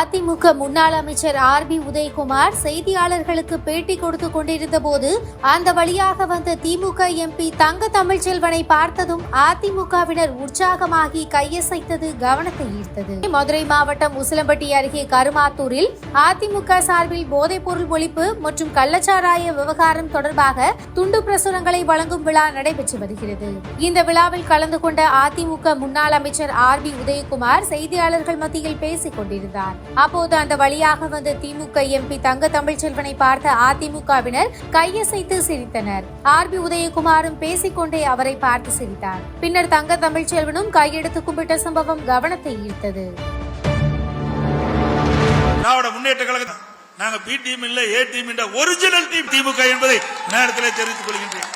அதிமுக முன்னாள் அமைச்சர் ஆர்பி உதயகுமார் செய்தியாளர்களுக்கு பேட்டி கொடுத்து கொண்டிருந்த போது அந்த வழியாக வந்த திமுக எம்பி தங்க தமிழ்ச்செல்வனை பார்த்ததும் அதிமுகவினர் உற்சாகமாகி கையசைத்தது கவனத்தை ஈர்த்தது. மதுரை மாவட்டம் உசிலம்பட்டி அருகே கருமாத்தூரில் அதிமுக சார்பில் போதைப்பொருள் ஒழிப்பு மற்றும் கள்ளச்சாராய விவகாரம் தொடர்பாக துண்டு பிரசுரங்களை வழங்கும் விழா நடைபெற்று வருகிறது. இந்த விழாவில் கலந்து கொண்ட அதிமுக முன்னாள் அமைச்சர் ஆர்பி உதயகுமார் செய்தியாளர்கள் மத்தியில் பேசிக் கொண்டிருந்தார். அப்போது அந்த வழியாக வந்த திமுக எம்பி தங்க தமிழ்ச்செல்வனை பார்த்த அதிமுகவினர் கையசைத்து சிரித்தனர். ஆர்பி உதயகுமாரும் பேசிக்கொண்டே அவரை பார்த்து சிரித்தார். பின்னர் தங்க தமிழ்ச்செல்வனும் கையெடுத்து கும்பிட்ட சம்பவம் கவனத்தை ஈர்த்தது. திராவிட முன்னேற்ற கழகம் நாங்க பி டீம் இல்ல, ஏ டீம் இல்ல, ஒரிஜினல் டீம் திமுக என்பதை நேரத்தில் தெரிவித்துக் கொள்கின்றேன்.